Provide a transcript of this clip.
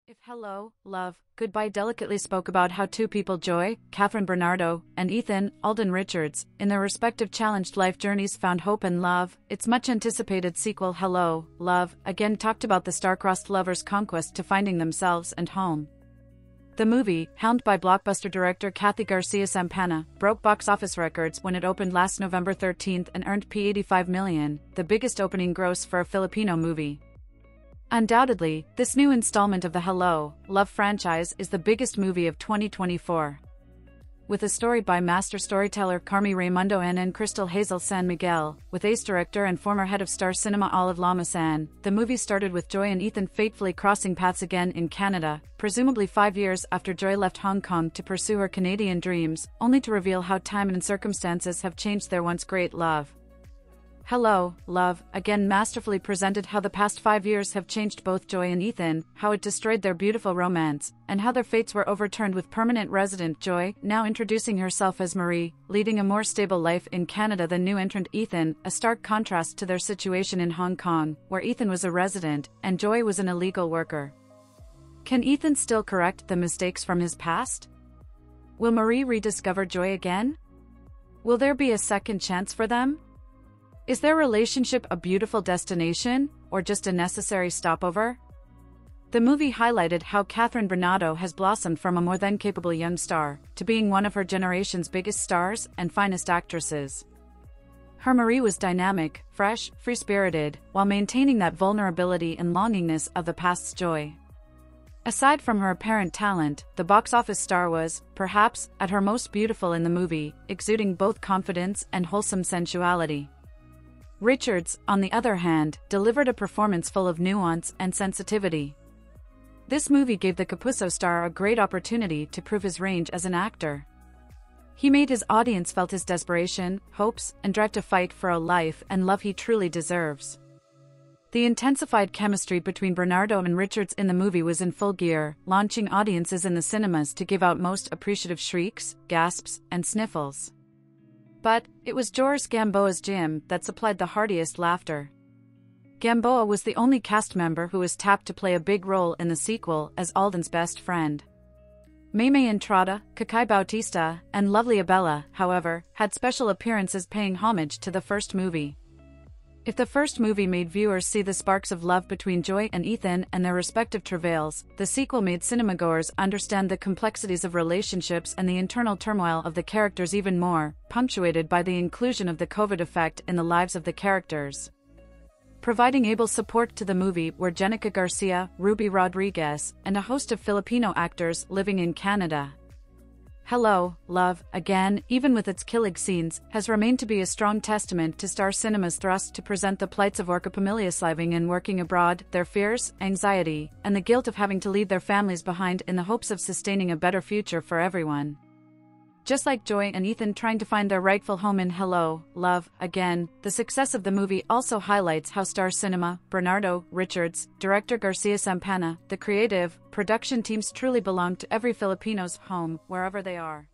If Hello, Love, Goodbye delicately spoke about how two people, Joy, Kathryn Bernardo, and Ethan, Alden Richards, in their respective challenged life journeys found hope and love, its much-anticipated sequel Hello, Love, again talked about the star-crossed lovers' conquest to finding themselves and home. The movie, helmed by blockbuster director Cathy Garcia-Sampana, broke box office records when it opened last November 13th and earned $85 million, the biggest opening gross for a Filipino movie. Undoubtedly, this new installment of the Hello, Love franchise is the biggest movie of 2024. With a story by master storyteller Carmi Raymundo and Crystal Hazel San Miguel, with ace director and former head of Star Cinema Olive Lamasan, the movie started with Joy and Ethan fatefully crossing paths again in Canada, presumably 5 years after Joy left Hong Kong to pursue her Canadian dreams, only to reveal how time and circumstances have changed their once great love. Hello, Love, again masterfully presented how the past 5 years have changed both Joy and Ethan, how it destroyed their beautiful romance, and how their fates were overturned with permanent resident Joy, now introducing herself as Marie, leading a more stable life in Canada than new entrant Ethan, a stark contrast to their situation in Hong Kong, where Ethan was a resident, and Joy was an illegal worker. Can Ethan still correct the mistakes from his past? Will Marie rediscover Joy again? Will there be a second chance for them? Is their relationship a beautiful destination, or just a necessary stopover? The movie highlighted how Kathryn Bernardo has blossomed from a more than capable young star, to being one of her generation's biggest stars and finest actresses. Her Marie was dynamic, fresh, free-spirited, while maintaining that vulnerability and longingness of the past's Joy. Aside from her apparent talent, the box office star was, perhaps, at her most beautiful in the movie, exuding both confidence and wholesome sensuality. Richards, on the other hand, delivered a performance full of nuance and sensitivity. This movie gave the Kapuso star a great opportunity to prove his range as an actor. He made his audience felt his desperation, hopes, and drive to fight for a life and love he truly deserves. The intensified chemistry between Bernardo and Richards in the movie was in full gear, launching audiences in the cinemas to give out most appreciative shrieks, gasps, and sniffles. But, it was Joris Gamboa's gym that supplied the heartiest laughter. Gamboa was the only cast member who was tapped to play a big role in the sequel as Alden's best friend. Maymay Entrada, Cacay Bautista, and Lovely Abella, however, had special appearances paying homage to the first movie. If the first movie made viewers see the sparks of love between Joy and Ethan and their respective travails, the sequel made cinemagoers understand the complexities of relationships and the internal turmoil of the characters even more, punctuated by the inclusion of the COVID effect in the lives of the characters. Providing able support to the movie were Jenica Garcia, Ruby Rodriguez, and a host of Filipino actors living in Canada. Hello, Love, again, even with its killing scenes, has remained to be a strong testament to Star Cinema's thrust to present the plights of orcapamilias living and working abroad, their fears, anxiety, and the guilt of having to leave their families behind in the hopes of sustaining a better future for everyone. Just like Joy and Ethan trying to find their rightful home in Hello, Love, again, the success of the movie also highlights how Star Cinema, Bernardo, Richards, director Garcia-Sampana, the creative, production teams truly belong to every Filipino's home, wherever they are.